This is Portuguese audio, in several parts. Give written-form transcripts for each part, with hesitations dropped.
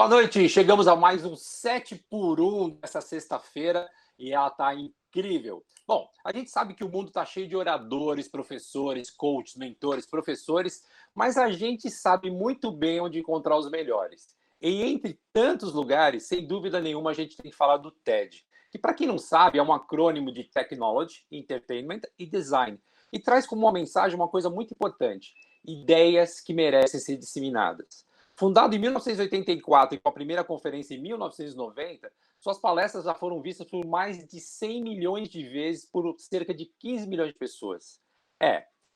Boa noite, chegamos a mais um 7 por 1 dessa sexta-feira e ela está incrível. Bom, a gente sabe que o mundo está cheio de oradores, professores, coaches, mentores, professores, mas a gente sabe muito bem onde encontrar os melhores. E entre tantos lugares, sem dúvida nenhuma, a gente tem que falar do TED, que para quem não sabe é um acrônimo de Technology, Entertainment e Design, e traz como uma mensagem uma coisa muito importante: ideias que merecem ser disseminadas. Fundado em 1984 e com a primeira conferência em 1990, suas palestras já foram vistas por mais de 100 milhões de vezes por cerca de 15 milhões de pessoas.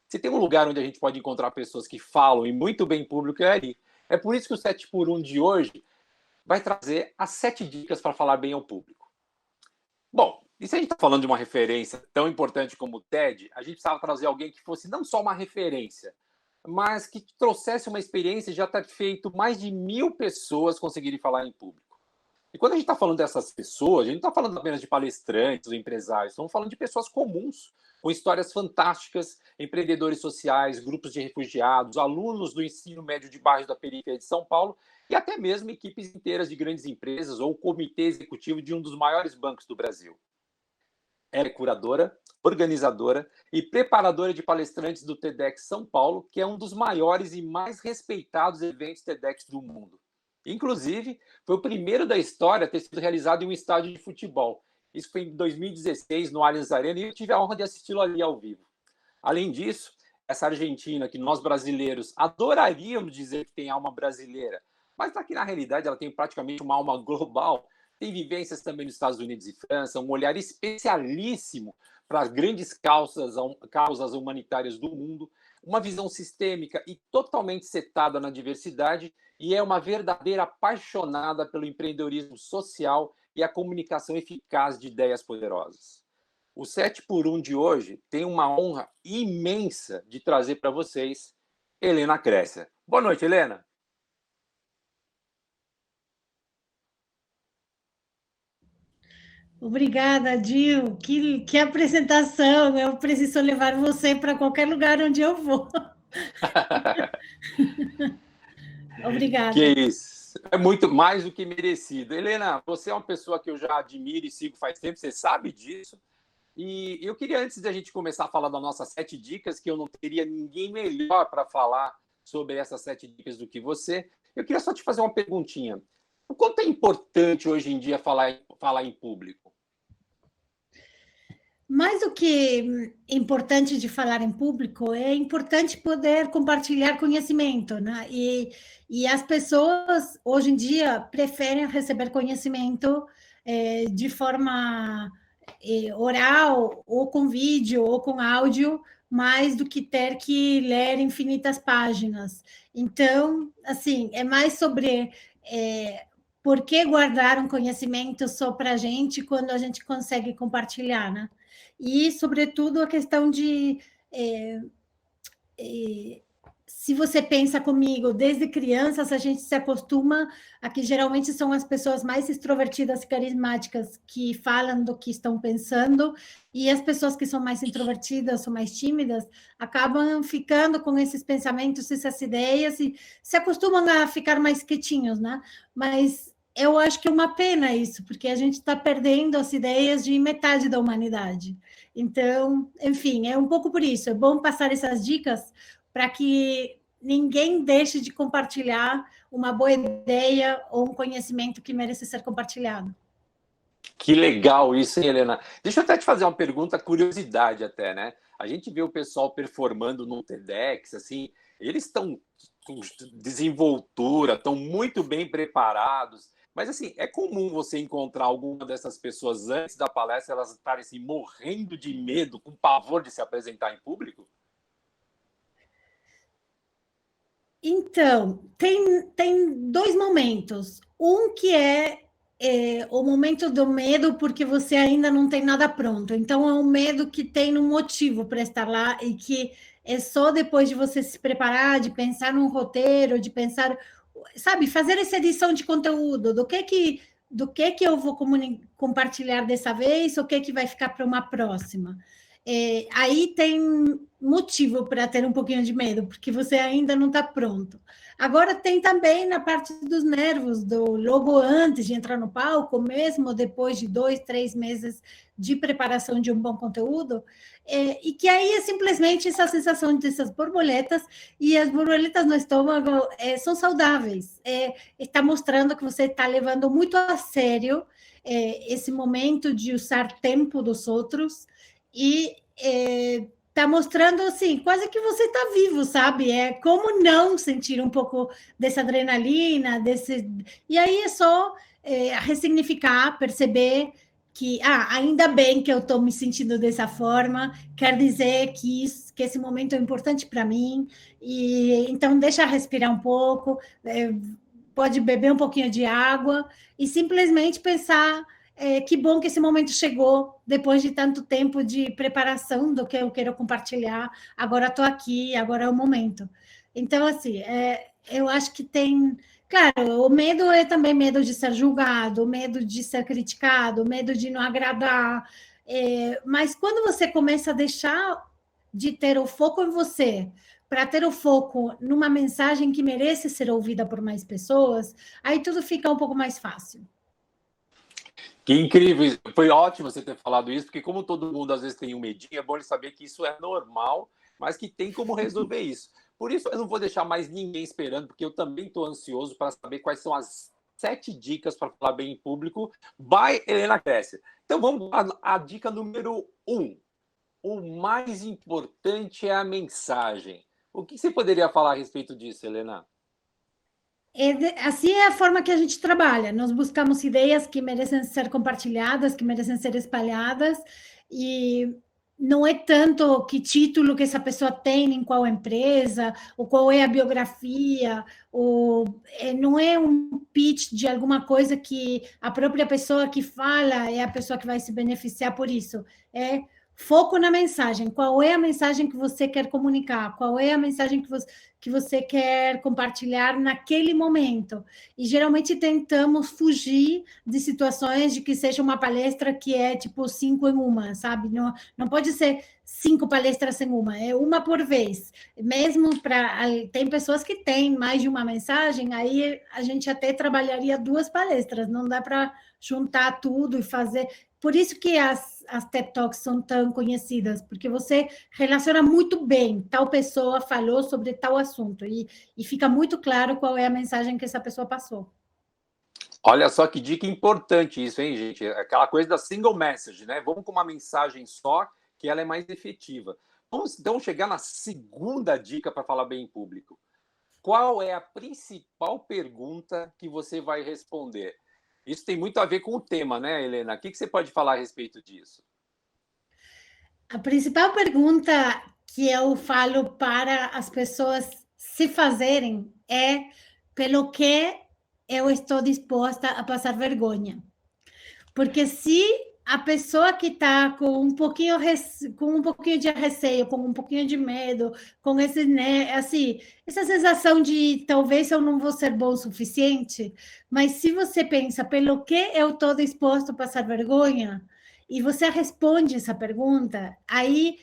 Se tem um lugar onde a gente pode encontrar pessoas que falam e muito bem em público, é ali. É por isso que o 7 por 1 de hoje vai trazer as 7 dicas para falar bem ao público. Bom, e se a gente está falando de uma referência tão importante como o TED, a gente precisava trazer alguém que fosse não só uma referência, mas que trouxesse uma experiência de já ter feito mais de 1.000 pessoas conseguirem falar em público. E quando a gente está falando dessas pessoas, a gente não está falando apenas de palestrantes ou empresários, estamos falando de pessoas comuns, com histórias fantásticas, empreendedores sociais, grupos de refugiados, alunos do ensino médio de bairros da periferia de São Paulo e até mesmo equipes inteiras de grandes empresas ou comitê executivo de um dos maiores bancos do Brasil. Ela é curadora, organizadora e preparadora de palestrantes do TEDx São Paulo, que é um dos maiores e mais respeitados eventos TEDx do mundo. Inclusive, foi o primeiro da história a ter sido realizado em um estádio de futebol. Isso foi em 2016, no Allianz Arena, e eu tive a honra de assisti-lo ali ao vivo. Além disso, essa Argentina, que nós brasileiros adoraríamos dizer que tem alma brasileira, mas aqui na realidade ela tem praticamente uma alma global, tem vivências também nos Estados Unidos e França, um olhar especialíssimo para as grandes causas humanitárias do mundo, uma visão sistêmica e totalmente setada na diversidade, e é uma verdadeira apaixonada pelo empreendedorismo social e a comunicação eficaz de ideias poderosas. O 7 por 1 de hoje tem uma honra imensa de trazer para vocês Helena Crescia. Boa noite, Helena. Obrigada, Dil. Que apresentação! Eu preciso levar você para qualquer lugar onde eu vou. Obrigada. Que isso. É muito mais do que merecido. Helena, você é uma pessoa que eu já admiro e sigo faz tempo, você sabe disso. E eu queria, antes da gente começar a falar das nossas 7 dicas, que eu não teria ninguém melhor para falar sobre essas 7 dicas do que você, eu queria só te fazer uma perguntinha. O quanto é importante hoje em dia falar em público? Mais do que importante de falar em público, é importante poder compartilhar conhecimento, né? E as pessoas, hoje em dia, preferem receber conhecimento de forma oral, ou com vídeo, ou com áudio, mais do que ter que ler infinitas páginas. Então, assim, é mais sobre por que guardar um conhecimento só para a gente quando a gente consegue compartilhar, né? E, sobretudo, a questão de se você pensa comigo, desde crianças a gente se acostuma a que geralmente são as pessoas mais extrovertidas e carismáticas que falam do que estão pensando, e as pessoas que são mais introvertidas ou mais tímidas acabam ficando com esses pensamentos, essas ideias, e se acostumam a ficar mais quietinhos, né? Mas eu acho que é uma pena isso, porque a gente está perdendo as ideias de metade da humanidade. Então, enfim, é um pouco por isso. É bom passar essas dicas para que ninguém deixe de compartilhar uma boa ideia ou um conhecimento que merece ser compartilhado. Que legal isso, hein, Helena? Deixa eu até te fazer uma pergunta, curiosidade até, né? A gente vê o pessoal performando no TEDx, assim, eles estão com desenvoltura, estão muito bem preparados, mas assim, é comum você encontrar alguma dessas pessoas antes da palestra, elas estarem assim, morrendo de medo, com pavor de se apresentar em público? Então, tem dois momentos. Um que é o momento do medo, porque você ainda não tem nada pronto. Então, é um medo que tem um motivo para estar lá e que é só depois de você se preparar, de pensar num roteiro, de pensar, sabe, fazer essa edição de conteúdo, do que eu vou compartilhar dessa vez, o que vai ficar para uma próxima. Aí tem motivo para ter um pouquinho de medo, porque você ainda não está pronto. Agora tem também na parte dos nervos, logo antes de entrar no palco, mesmo depois de 2, 3 meses de preparação de um bom conteúdo, e que aí é simplesmente essa sensação dessas borboletas, e as borboletas no estômago são saudáveis. Está mostrando que você está levando muito a sério esse momento de usar tempo dos outros, e está mostrando assim, quase que você está vivo, sabe? Como não sentir um pouco dessa adrenalina, e aí é só ressignificar, perceber que ainda bem que eu estou me sentindo dessa forma, quer dizer que esse momento é importante para mim, e então deixa respirar um pouco, pode beber um pouquinho de água e simplesmente pensar que bom que esse momento chegou depois de tanto tempo de preparação do que eu quero compartilhar. Agora estou aqui, agora é o momento. Então, assim, eu acho que tem... Claro, o medo é também medo de ser julgado, medo de ser criticado, medo de não agradar. Mas quando você começa a deixar de ter o foco em você, para ter o foco numa mensagem que merece ser ouvida por mais pessoas, aí tudo fica um pouco mais fácil. Que incrível, foi ótimo você ter falado isso, porque como todo mundo às vezes tem um medinho, é bom ele saber que isso é normal, mas que tem como resolver isso. Por isso eu não vou deixar mais ninguém esperando, porque eu também estou ansioso para saber quais são as 7 dicas para falar bem em público by Helena Cresser. Então vamos à dica número 1. O mais importante é a mensagem. O que você poderia falar a respeito disso, Helena? Assim é a forma que a gente trabalha. Nós buscamos ideias que merecem ser compartilhadas, que merecem ser espalhadas, e não é tanto que título que essa pessoa tem em qual empresa, ou qual é a biografia, ou não é um pitch de alguma coisa que a própria pessoa que fala é a pessoa que vai se beneficiar por isso. É foco na mensagem. Qual é a mensagem que você quer comunicar? Qual é a mensagem que você quer compartilhar naquele momento? E geralmente tentamos fugir de situações de que seja uma palestra que é tipo 5 em uma, sabe? Não pode ser 5 palestras em uma, é uma por vez. Mesmo para... Tem pessoas que têm mais de uma mensagem, aí a gente até trabalharia 2 palestras, não dá para juntar tudo e fazer... Por isso que as TED Talks são tão conhecidas, porque você relaciona muito bem, tal pessoa falou sobre tal assunto, e fica muito claro qual é a mensagem que essa pessoa passou. Olha só que dica importante isso, hein, gente? Aquela coisa da single message, né? Vamos com uma mensagem só, que ela é mais efetiva. Vamos então chegar na segunda dica para falar bem em público. Qual é a principal pergunta que você vai responder? Isso tem muito a ver com o tema, né, Helena? O que você pode falar a respeito disso? A principal pergunta que eu falo para as pessoas se fazerem é pelo que eu estou disposta a passar vergonha. Porque se a pessoa que está com um pouquinho de receio, com um pouquinho de medo, com esse, né, assim, essa sensação de talvez eu não vou ser bom o suficiente, mas se você pensa pelo que eu estou disposto a passar vergonha, e você responde essa pergunta, aí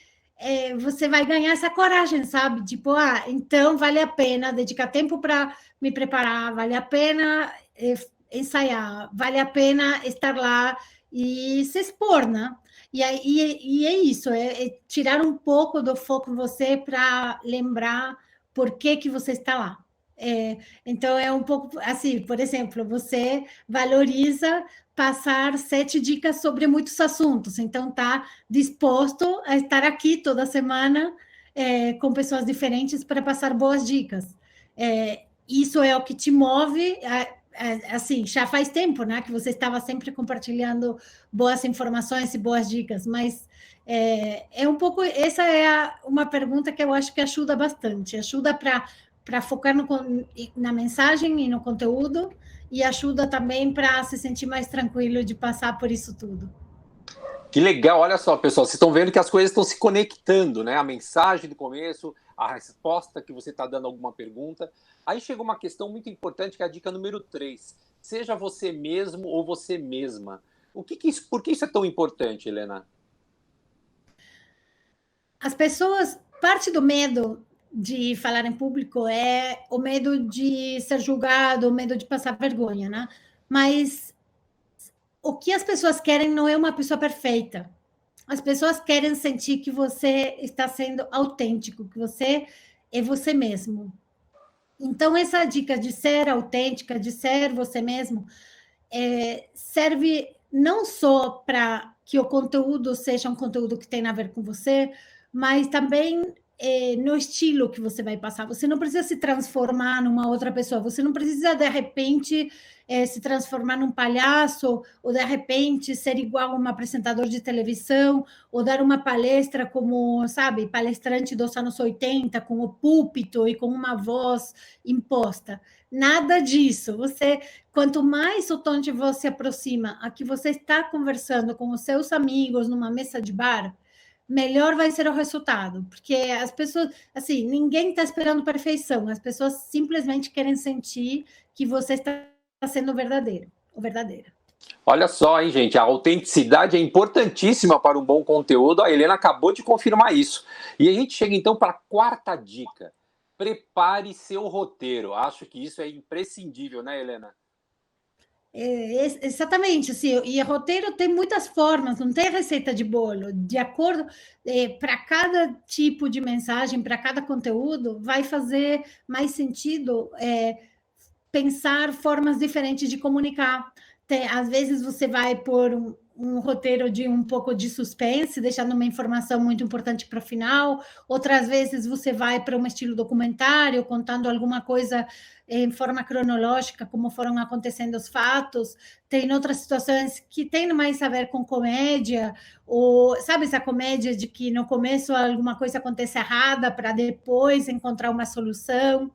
você vai ganhar essa coragem, sabe? Tipo, então vale a pena dedicar tempo para me preparar, vale a pena ensaiar, vale a pena estar lá e se expor, né? E é isso, é tirar um pouco do foco em você para lembrar por que você está lá. Então, é um pouco assim, por exemplo, você valoriza passar 7 dicas sobre muitos assuntos, então está disposto a estar aqui toda semana com pessoas diferentes para passar boas dicas. Isso é o que te move, assim, já faz tempo, né, que você estava sempre compartilhando boas informações e boas dicas, mas um pouco, essa é uma pergunta que eu acho que ajuda bastante, ajuda para focar na mensagem e no conteúdo, e ajuda também para se sentir mais tranquilo de passar por isso tudo. Que legal, olha só, pessoal, vocês estão vendo que as coisas estão se conectando, né? A mensagem do começo, a resposta que você está dando a alguma pergunta. Aí chega uma questão muito importante, que é a dica número 3. Seja você mesmo ou você mesma. Por que isso é tão importante, Helena? As pessoas, parte do medo de falar em público é o medo de ser julgado, o medo de passar vergonha, né? Mas o que as pessoas querem não é uma pessoa perfeita. As pessoas querem sentir que você está sendo autêntico, que você é você mesmo. Então, essa dica de ser autêntica, de ser você mesmo, serve não só para que o conteúdo seja um conteúdo que tem a ver com você, mas também no estilo que você vai passar. Você não precisa se transformar numa outra pessoa, você não precisa, de repente, se transformar num palhaço, ou de repente ser igual a um apresentador de televisão, ou dar uma palestra como, sabe, palestrante dos anos 80, com o púlpito e com uma voz imposta. Nada disso. Você, quanto mais o tom de voz se aproxima a que você está conversando com os seus amigos numa mesa de bar, melhor vai ser o resultado, porque as pessoas, assim, ninguém está esperando perfeição, as pessoas simplesmente querem sentir que você está sendo verdadeiro, ou verdadeira. Olha só, hein, gente, a autenticidade é importantíssima para um bom conteúdo. A Helena acabou de confirmar isso. E a gente chega então para a quarta dica. Prepare seu roteiro. Acho que isso é imprescindível, né, Helena? Exatamente, assim, e roteiro tem muitas formas, não tem receita de bolo. De acordo, para cada tipo de mensagem, para cada conteúdo, vai fazer mais sentido pensar formas diferentes de comunicar. Às vezes você vai por um roteiro de um pouco de suspense, deixando uma informação muito importante para o final. Outras vezes você vai para um estilo documentário, contando alguma coisa em forma cronológica, como foram acontecendo os fatos. Tem outras situações que têm mais a ver com comédia, ou sabe essa comédia de que no começo alguma coisa acontece errada para depois encontrar uma solução.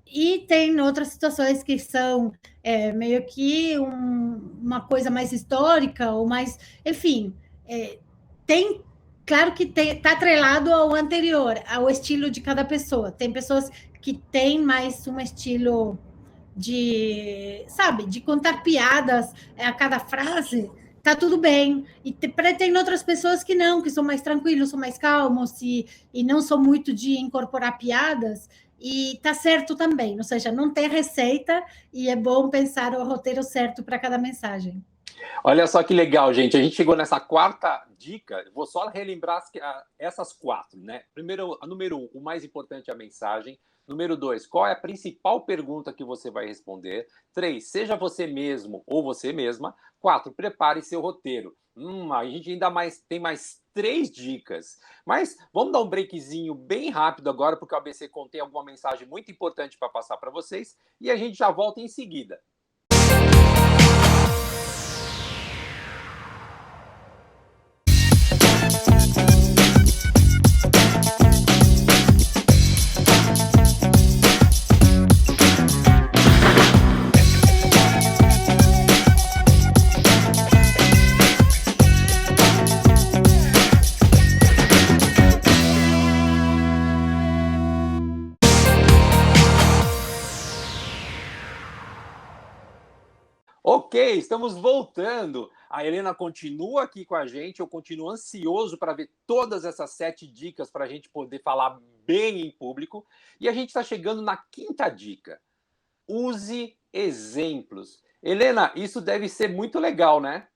E tem outras situações que são meio que uma coisa mais histórica, ou mais. Enfim, tem. Claro que está atrelado ao anterior, ao estilo de cada pessoa. Tem pessoas que têm mais um estilo de, sabe, de contar piadas a cada frase, tá tudo bem. E tem outras pessoas que não, que são mais tranquilos, são mais calmos e não são muito de incorporar piadas. E tá certo também, ou seja, não tem receita e é bom pensar o roteiro certo para cada mensagem. Olha só que legal, gente. A gente chegou nessa quarta dica. Vou só relembrar essas quatro, né? Primeiro, a número 1, o mais importante é a mensagem. Número 2, qual é a principal pergunta que você vai responder? 3, seja você mesmo ou você mesma. 4, prepare seu roteiro. A gente ainda tem mais 3 dicas. Mas vamos dar um breakzinho bem rápido agora, porque o ABC contém alguma mensagem muito importante para passar para vocês. E a gente já volta em seguida. Ok, estamos voltando. A Helena continua aqui com a gente. Eu continuo ansioso para ver todas essas 7 dicas para a gente poder falar bem em público. E a gente está chegando na quinta dica. Use exemplos. Helena, isso deve ser muito legal, né?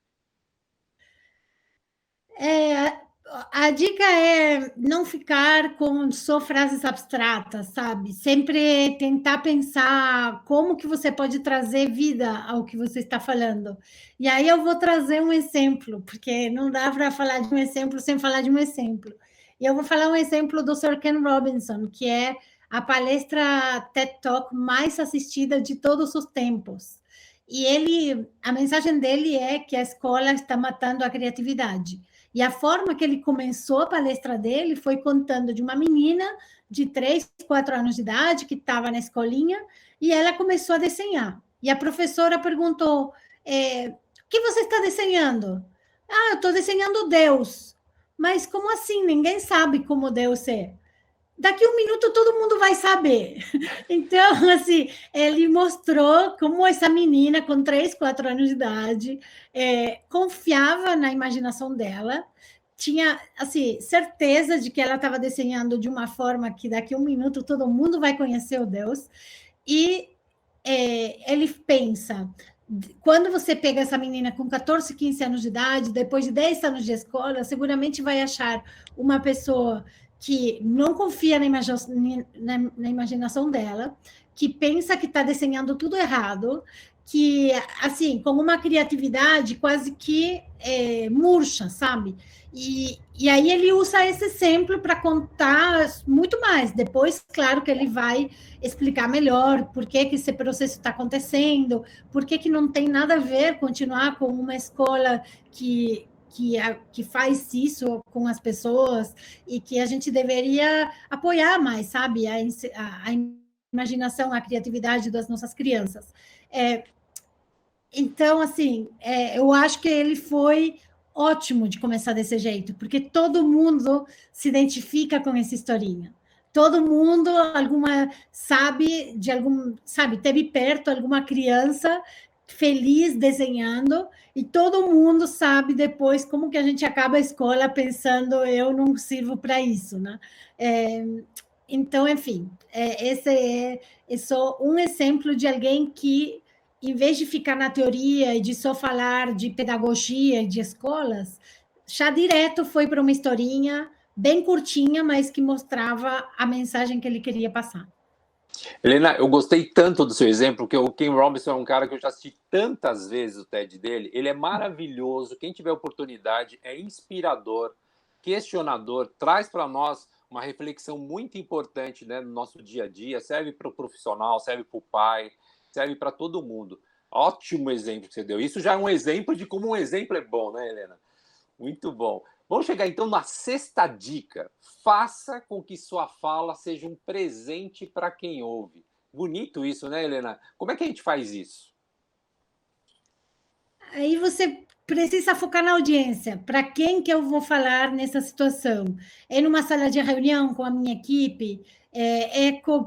A dica é não ficar com só frases abstratas, sabe? Sempre tentar pensar como que você pode trazer vida ao que você está falando. E aí eu vou trazer um exemplo, porque não dá para falar de um exemplo sem falar de um exemplo. E eu vou falar um exemplo do Sir Ken Robinson, que é a palestra TED Talk mais assistida de todos os tempos. E a mensagem dele é que a escola está matando a criatividade. E a forma que ele começou a palestra dele foi contando de uma menina de 3, 4 anos de idade que estava na escolinha e ela começou a desenhar. E a professora perguntou: o que você está desenhando? Ah, eu estou desenhando Deus. Mas como assim? Ninguém sabe como Deus é. Daqui um minuto todo mundo vai saber. Então, assim, ele mostrou como essa menina com 3, 4 anos de idade confiava na imaginação dela, tinha, assim, certeza de que ela estava desenhando de uma forma que daqui a um minuto todo mundo vai conhecer o Deus. E ele pensa, quando você pega essa menina com 14, 15 anos de idade, depois de 10 anos de escola, seguramente vai achar uma pessoa que não confia na imaginação dela, que pensa que está desenhando tudo errado, que, assim, com uma criatividade quase que murcha, sabe? E aí ele usa esse exemplo para contar muito mais. Depois, claro que ele vai explicar melhor por que esse processo está acontecendo, por que não tem nada a ver continuar com uma escola que faz isso com as pessoas e que a gente deveria apoiar mais, sabe? A imaginação, a criatividade das nossas crianças. Então, assim, eu acho que ele foi ótimo de começar desse jeito, porque todo mundo se identifica com essa historinha. Todo mundo sabe, teve perto alguma criança feliz desenhando, e todo mundo sabe depois como que a gente acaba a escola pensando, eu não sirvo para isso, né? Então, enfim, esse é só um exemplo de alguém que, em vez de ficar na teoria e de só falar de pedagogia e de escolas, já direto foi para uma historinha bem curtinha, mas que mostrava a mensagem que ele queria passar. Helena, eu gostei tanto do seu exemplo, que o Ken Robinson é um cara que eu já assisti tantas vezes o TED dele. Ele é maravilhoso. Quem tiver oportunidade, é inspirador, questionador, traz para nós uma reflexão muito importante, né, no nosso dia a dia. Serve para o profissional, serve para o pai, serve para todo mundo. Ótimo exemplo que você deu. Isso já é um exemplo de como um exemplo é bom, né, Helena? Muito bom. Vamos chegar então na sexta dica. Faça com que sua fala seja um presente para quem ouve. Bonito isso, né, Helena? Como é que a gente faz isso? Aí você precisa focar na audiência. Para quem que eu vou falar nessa situação? É numa sala de reunião com a minha equipe?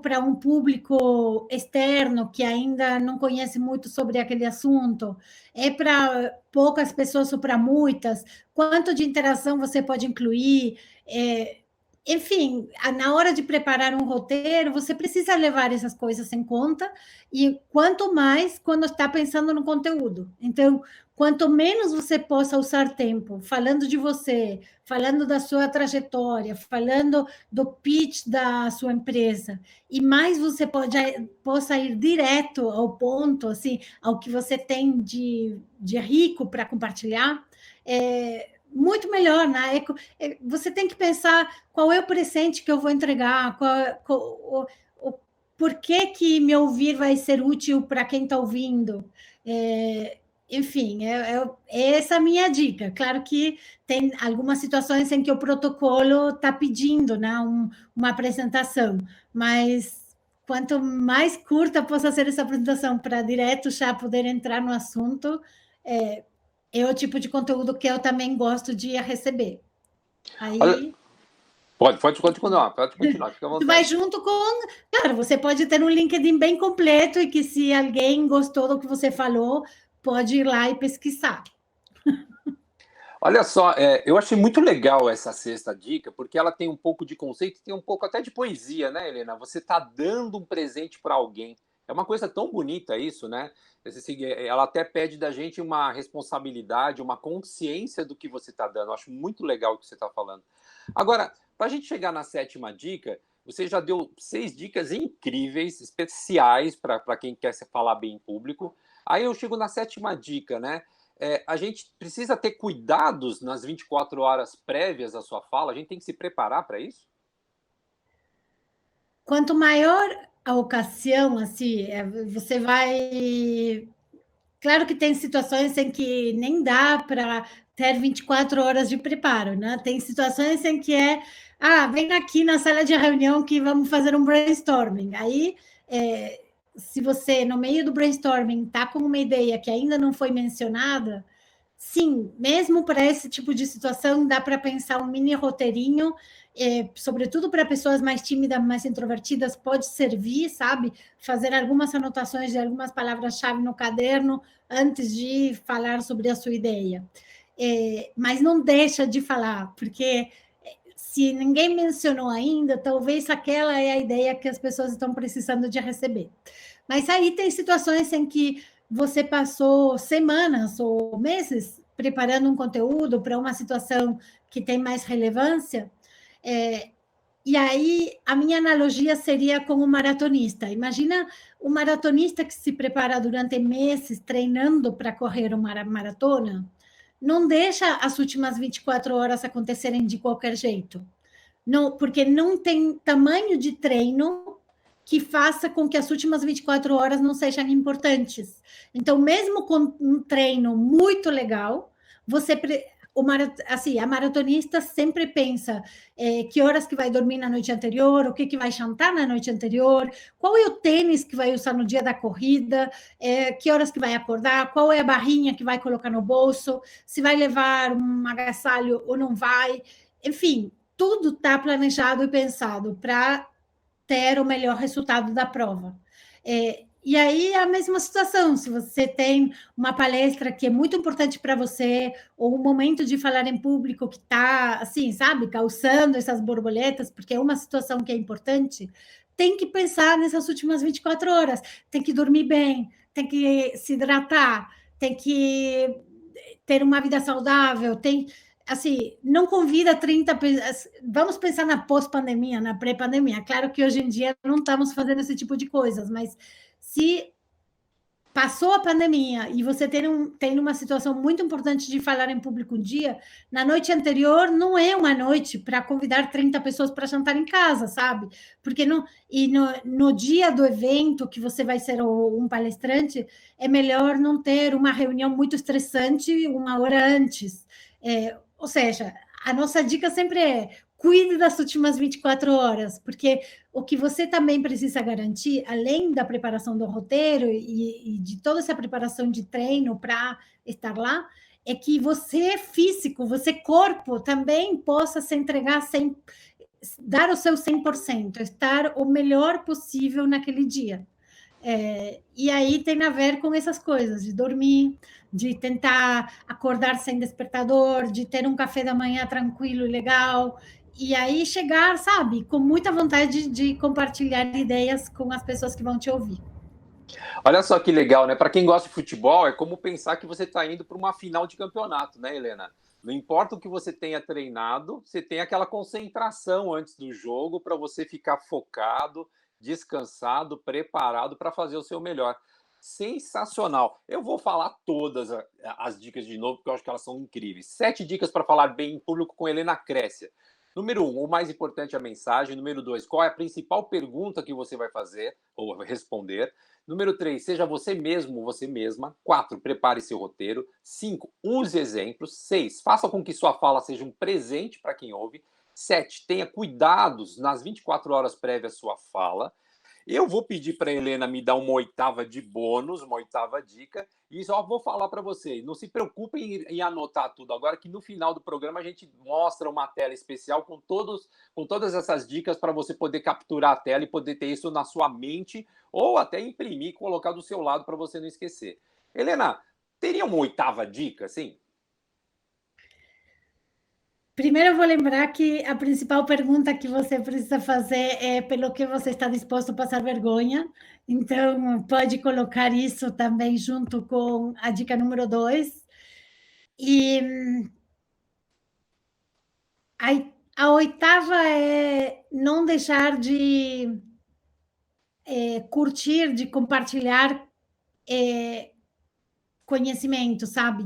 Para um público externo que ainda não conhece muito sobre aquele assunto? É para poucas pessoas ou para muitas? Quanto de interação você pode incluir? Enfim, na hora de preparar um roteiro, você precisa levar essas coisas em conta, e quanto mais quando está pensando no conteúdo. Então, quanto menos você possa usar tempo falando de você, falando da sua trajetória, falando do pitch da sua empresa, e mais você possa ir direto ao ponto, assim, ao que você tem de rico para compartilhar, muito melhor, né? Você tem que pensar qual é o presente que eu vou entregar, por que me ouvir vai ser útil para quem está ouvindo. Enfim, essa é a minha dica. Claro que tem algumas situações em que o protocolo está pedindo, né, uma apresentação, mas quanto mais curta possa ser essa apresentação para direto já poder entrar no assunto, é o tipo de conteúdo que eu também gosto de receber. Aí... Olha, pode continuar, fica à vontade. Vai junto com... Claro, você pode ter um LinkedIn bem completo e que se alguém gostou do que você falou, pode ir lá e pesquisar. Olha só, eu achei muito legal essa sexta dica, porque ela tem um pouco de conceito, tem um pouco até de poesia, né, Helena? Você está dando um presente para alguém. É uma coisa tão bonita isso, né? Ela até pede da gente uma responsabilidade, uma consciência do que você está dando. Eu acho muito legal o que você está falando. Agora, para a gente chegar na sétima dica, você já deu 6 dicas incríveis, especiais para quem quer se falar bem em público. Aí eu chego na sétima dica, né? A gente precisa ter cuidados nas 24 horas prévias à sua fala? A gente tem que se preparar para isso? Quanto maior a ocasião, assim, você vai... Claro que tem situações em que nem dá para ter 24 horas de preparo, né? Tem situações em que vem aqui na sala de reunião que vamos fazer um brainstorming. Aí, se você, no meio do brainstorming, está com uma ideia que ainda não foi mencionada, sim, mesmo para esse tipo de situação, dá para pensar um mini roteirinho, sobretudo para pessoas mais tímidas, mais introvertidas, pode servir, sabe? Fazer algumas anotações de algumas palavras-chave no caderno antes de falar sobre a sua ideia. mas não deixa de falar, porque se ninguém mencionou ainda, talvez aquela é a ideia que as pessoas estão precisando de receber. Mas aí tem situações em que você passou semanas ou meses preparando um conteúdo para uma situação que tem mais relevância, e aí a minha analogia seria com o maratonista. Imagina o maratonista que se prepara durante meses treinando para correr uma maratona, não deixa as últimas 24 horas acontecerem de qualquer jeito. Não, porque não tem tamanho de treino que faça com que as últimas 24 horas não sejam importantes. Então, mesmo com um treino muito legal, a maratonista sempre pensa que horas que vai dormir na noite anterior, o que vai jantar na noite anterior, qual é o tênis que vai usar no dia da corrida, que horas que vai acordar, qual é a barrinha que vai colocar no bolso, se vai levar um agasalho ou não vai. Enfim, tudo está planejado e pensado para ter o melhor resultado da prova. E aí é a mesma situação, se você tem uma palestra que é muito importante para você, ou um momento de falar em público que está, assim, sabe, causando essas borboletas, porque é uma situação que é importante, tem que pensar nessas últimas 24 horas, tem que dormir bem, tem que se hidratar, tem que ter uma vida saudável, tem assim, não convida 30 pessoas. Vamos pensar na pós-pandemia, na pré-pandemia. Claro que hoje em dia não estamos fazendo esse tipo de coisas, mas se passou a pandemia e você tem uma situação muito importante de falar em público um dia, na noite anterior não é uma noite para convidar 30 pessoas para jantar em casa, sabe? Porque no dia do evento que você vai ser um palestrante, é melhor não ter uma reunião muito estressante uma hora antes. Ou seja, a nossa dica sempre é cuide das últimas 24 horas, porque o que você também precisa garantir, além da preparação do roteiro e de toda essa preparação de treino para estar lá, é que você físico, você corpo, também possa se entregar sem dar o seu 100%, estar o melhor possível naquele dia. E aí tem a ver com essas coisas, de dormir, de tentar acordar sem despertador, de ter um café da manhã tranquilo e legal, e aí chegar, sabe, com muita vontade de compartilhar ideias com as pessoas que vão te ouvir. Olha só que legal, né? Para quem gosta de futebol, é como pensar que você está indo para uma final de campeonato, né, Helena? Não importa o que você tenha treinado, você tem aquela concentração antes do jogo para você ficar focado, descansado, preparado para fazer o seu melhor. Sensacional. Eu vou falar todas as dicas de novo, porque eu acho que elas são incríveis. 7 dicas para falar bem em público com Helena Crescia. Número 1, o mais importante é a mensagem. Número 2, qual é a principal pergunta que você vai fazer ou responder? Número 3, seja você mesmo, você mesma. 4, prepare seu roteiro. 5, use exemplos. 6, faça com que sua fala seja um presente para quem ouve. 7, tenha cuidados nas 24 horas prévias à sua fala. Eu vou pedir para a Helena me dar uma 8ª de bônus, uma 8ª dica, e só vou falar para vocês, não se preocupem em anotar tudo agora, que no final do programa a gente mostra uma tela especial com todas essas dicas para você poder capturar a tela e poder ter isso na sua mente, ou até imprimir e colocar do seu lado para você não esquecer. Helena, teria uma 8ª dica, sim? Primeiro, eu vou lembrar que a principal pergunta que você precisa fazer é pelo que você está disposto a passar vergonha. Então, pode colocar isso também junto com a dica número 2. E a 8ª é não deixar de curtir, de compartilhar conhecimento, sabe?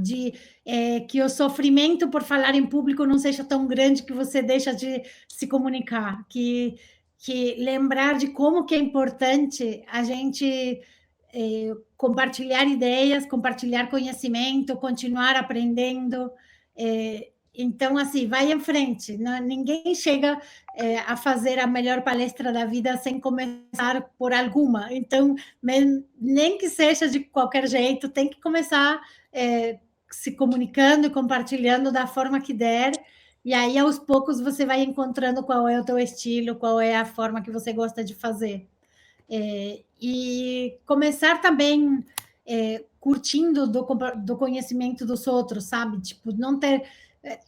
Que o sofrimento por falar em público não seja tão grande que você deixa de se comunicar, que lembrar de como que é importante a gente compartilhar ideias, compartilhar conhecimento, continuar aprendendo. Então, assim, vai em frente. Ninguém chega a fazer a melhor palestra da vida sem começar por alguma. Então, nem que seja de qualquer jeito, tem que começar se comunicando e compartilhando da forma que der. E aí, aos poucos, você vai encontrando qual é o teu estilo, qual é a forma que você gosta de fazer. E começar também curtindo do conhecimento dos outros, sabe? Tipo, não ter...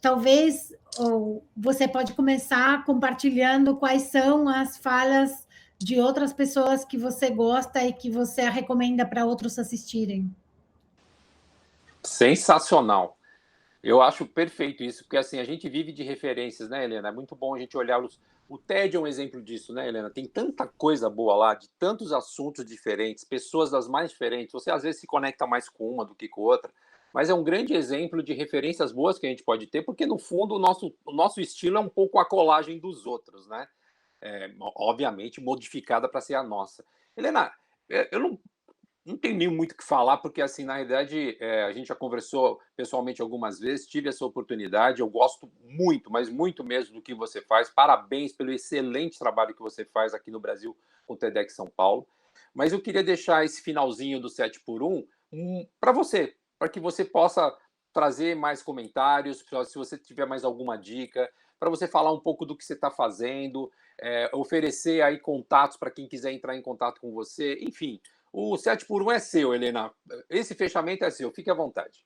Talvez ou você pode começar compartilhando quais são as falas de outras pessoas que você gosta e que você recomenda para outros assistirem. Sensacional. Eu acho perfeito isso, porque assim, a gente vive de referências, né, Helena? É muito bom a gente olhar o TED é um exemplo disso, né, Helena? Tem tanta coisa boa lá, de tantos assuntos diferentes, pessoas das mais diferentes. Você às vezes se conecta mais com uma do que com outra, mas é um grande exemplo de referências boas que a gente pode ter, porque no fundo o nosso estilo é um pouco a colagem dos outros, né? Obviamente modificada para ser a nossa. Helena, eu não tenho nem muito o que falar, porque, assim, na realidade, a gente já conversou pessoalmente algumas vezes, tive essa oportunidade, eu gosto muito, mas muito mesmo do que você faz. Parabéns pelo excelente trabalho que você faz aqui no Brasil com o TEDx São Paulo. Mas eu queria deixar esse finalzinho do 7 por 1 para você, para que você possa trazer mais comentários, se você tiver mais alguma dica, para você falar um pouco do que você está fazendo, oferecer aí contatos para quem quiser entrar em contato com você, enfim. O 7 por 1 é seu, Helena. Esse fechamento é seu. Fique à vontade.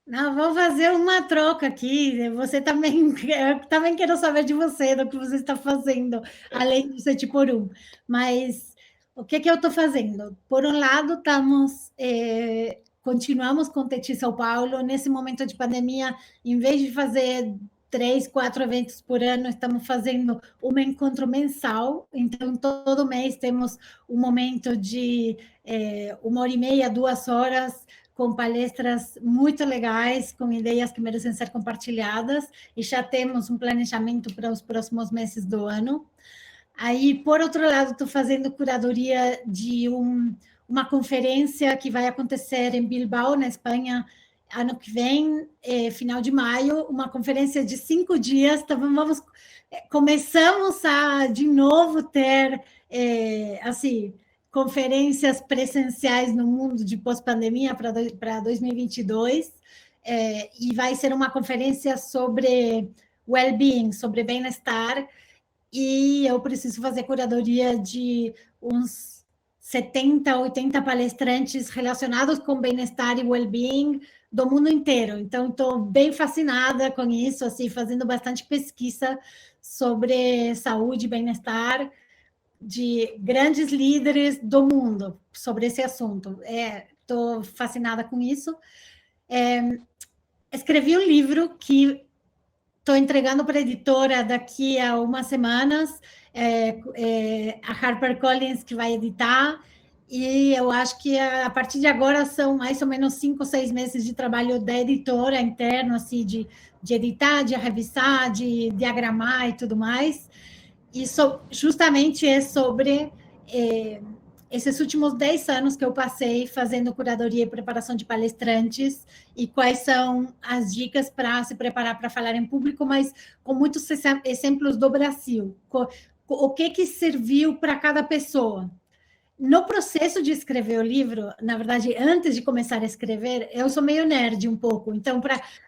Não, vamos fazer uma troca aqui. Você também, eu também quero saber de você, do que você está fazendo, além do 7 por 1. Mas o que eu estou fazendo? Por um lado, continuamos com o Teti São Paulo. Nesse momento de pandemia, em vez de fazer 3, 4 eventos por ano, estamos fazendo um encontro mensal. Então, todo mês temos um momento de 1h30, 2 horas, com palestras muito legais, com ideias que merecem ser compartilhadas, e já temos um planejamento para os próximos meses do ano. Aí, por outro lado, estou fazendo curadoria de uma conferência que vai acontecer em Bilbao, na Espanha, ano que vem, final de maio, uma conferência de 5 dias. Então, começamos a, de novo, ter, assim, conferências presenciais no mundo de pós-pandemia para 2022, e vai ser uma conferência sobre well-being, sobre bem-estar, e eu preciso fazer curadoria de uns 70, 80 palestrantes relacionados com bem-estar e well-being do mundo inteiro. Então, estou bem fascinada com isso, assim, fazendo bastante pesquisa sobre saúde e bem-estar de grandes líderes do mundo sobre esse assunto. Estou fascinada com isso. Escrevi um livro que estou entregando para a editora daqui a umas semanas, a HarperCollins que vai editar, e eu acho que a partir de agora são mais ou menos 5 ou 6 meses de trabalho da editora interno, assim, de editar, de revisar, de diagramar e tudo mais. Isso justamente é sobre esses últimos 10 anos que eu passei fazendo curadoria e preparação de palestrantes, e quais são as dicas para se preparar para falar em público, mas com muitos exemplos do Brasil. O que serviu para cada pessoa. No processo de escrever o livro, na verdade, antes de começar a escrever, eu sou meio nerd um pouco, então,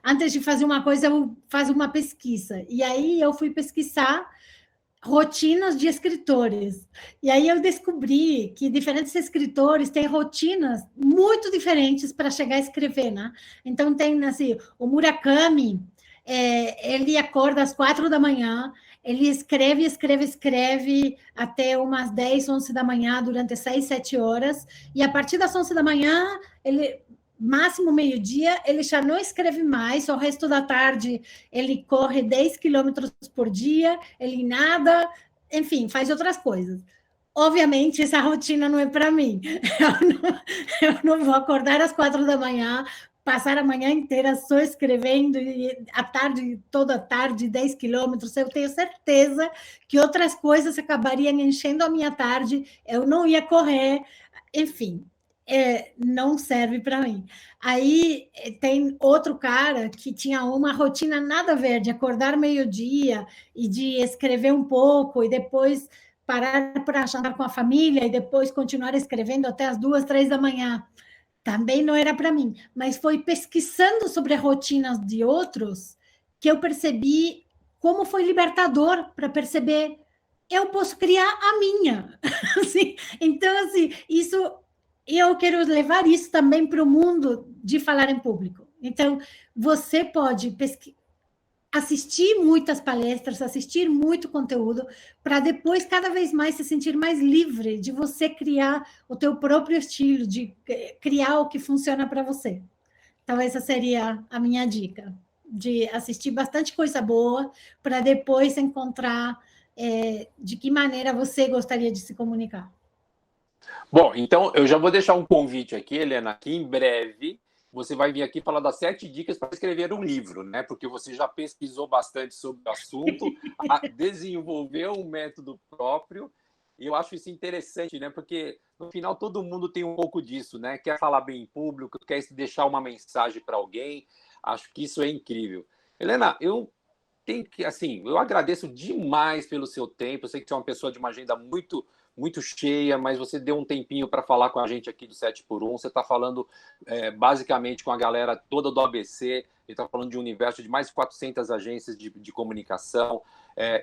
antes de fazer uma coisa, eu faço uma pesquisa. E aí eu fui pesquisar rotinas de escritores. E aí eu descobri que diferentes escritores têm rotinas muito diferentes para chegar a escrever, né? Então, tem, assim, o Murakami, ele acorda às 4 da manhã, ele escreve até umas 10, 11 da manhã, durante 6, 7 horas, e a partir das 11 da manhã, máximo meio-dia, ele já não escreve mais, o resto da tarde ele corre 10 quilômetros por dia, ele nada, enfim, faz outras coisas. Obviamente, essa rotina não é para mim. Eu não vou acordar às 4 da manhã, passar a manhã inteira só escrevendo, e toda a tarde, 10 quilômetros. Eu tenho certeza que outras coisas acabariam enchendo a minha tarde, eu não ia correr, enfim. Não serve para mim. Aí tem outro cara que tinha uma rotina nada a ver, de acordar meio-dia e de escrever um pouco e depois parar para jantar com a família e depois continuar escrevendo até as 2, 3 da manhã. Também não era para mim, mas foi pesquisando sobre as rotinas de outros que eu percebi como foi libertador para perceber eu posso criar a minha. Assim, então, assim, isso eu quero levar isso também para o mundo de falar em público. Então, você pode assistir muitas palestras, assistir muito conteúdo, para depois cada vez mais se sentir mais livre de você criar o teu próprio estilo, de criar o que funciona para você. Então, essa seria a minha dica, de assistir bastante coisa boa, para depois encontrar de que maneira você gostaria de se comunicar. Bom, então eu já vou deixar um convite aqui, Helena, que em breve você vai vir aqui falar das 7 dicas para escrever um livro, né? Porque você já pesquisou bastante sobre o assunto, desenvolveu um método próprio, e eu acho isso interessante, né? Porque no final todo mundo tem um pouco disso, né? Quer falar bem em público, quer deixar uma mensagem para alguém. Acho que isso é incrível. Helena, eu tenho que, assim, eu agradeço demais pelo seu tempo. Eu sei que você é uma pessoa de uma agenda muito cheia, mas você deu um tempinho para falar com a gente aqui do 7 por 1. Você está falando basicamente com a galera toda do ABC, está falando de um universo de mais de 400 agências de comunicação.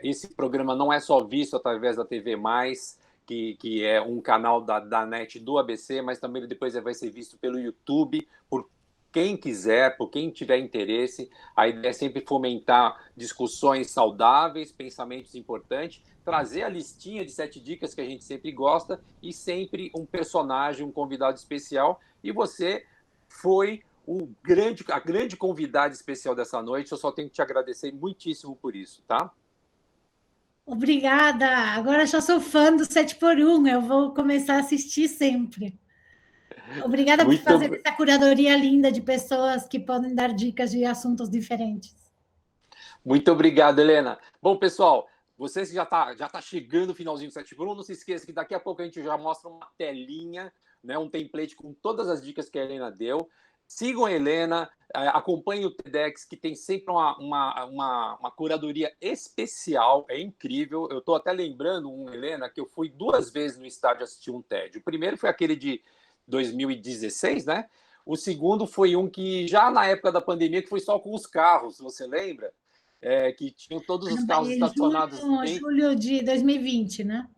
Esse programa não é só visto através da TV+, que é um canal da NET do ABC, mas também depois vai ser visto pelo YouTube, por quem quiser, por quem tiver interesse. A ideia é sempre fomentar discussões saudáveis, pensamentos importantes, trazer a listinha de 7 dicas que a gente sempre gosta e sempre um personagem, um convidado especial. E você foi a grande convidada especial dessa noite. Eu só tenho que te agradecer muitíssimo por isso, tá? Obrigada. Agora já sou fã do 7 por 1. Eu vou começar a assistir sempre. Obrigada por Muito, fazer essa curadoria linda de pessoas que podem dar dicas de assuntos diferentes. muito obrigado, Helena. Bom, pessoal, você já tá chegando o finalzinho do 7 por 1, não se esqueça que daqui a pouco a gente já mostra uma telinha, né, um template com todas as dicas que a Helena deu. Sigam a Helena, acompanhem o TEDx, que tem sempre uma curadoria especial, é incrível. Eu estou até lembrando, Helena, que eu fui 2 vezes no estádio assistir um TED. O primeiro foi aquele de 2016, né? O segundo foi um que, já na época da pandemia, que foi só com os carros, você lembra? Que tinham todos os carros estacionados dentro. Julho de 2020, né?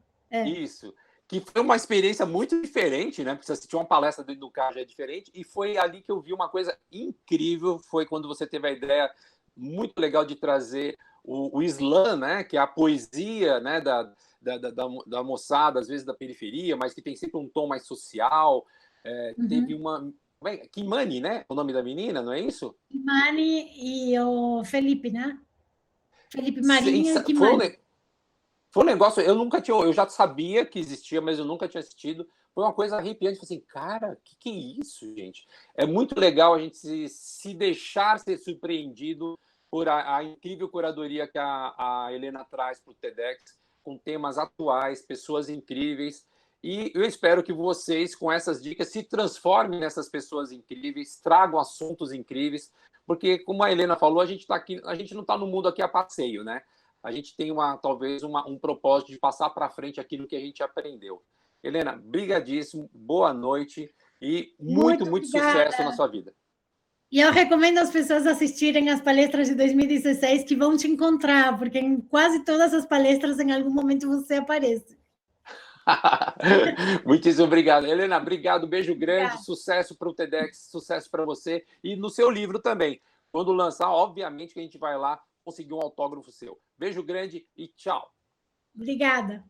Isso. Que foi uma experiência muito diferente, né? Porque você assistir uma palestra dentro do carro já é diferente. E foi ali que eu vi uma coisa incrível. Foi quando você teve a ideia muito legal de trazer o slam, né? Que é a poesia, né? Da moçada, às vezes da periferia, mas que tem sempre um tom mais social. Teve uma. Kimani, né? O nome da menina, não é isso? Kimani e o Felipe, né? Felipe Marinho e Foi Kimani. foi um negócio, eu já sabia que existia, mas eu nunca tinha assistido. Foi uma coisa arrepiante. Falei assim, cara, que é isso, gente? É muito legal a gente se deixar ser surpreendido por a incrível curadoria que a Helena traz para o TEDx, com temas atuais, pessoas incríveis. E eu espero que vocês, com essas dicas, se transformem nessas pessoas incríveis, tragam assuntos incríveis, porque, como a Helena falou, a gente tá aqui, a gente não está no mundo aqui a passeio, né? A gente tem talvez um propósito de passar para frente aquilo que a gente aprendeu. Helena, brigadíssimo, boa noite e muito sucesso na sua vida. E eu recomendo às pessoas assistirem as palestras de 2016 que vão te encontrar, porque em quase todas as palestras, em algum momento, você aparece. Muitíssimo obrigado. Helena, obrigado, beijo grande, sucesso para o TEDx, sucesso para você e no seu livro também. Quando lançar, obviamente que a gente vai lá conseguir um autógrafo seu. Beijo grande e tchau. Obrigada.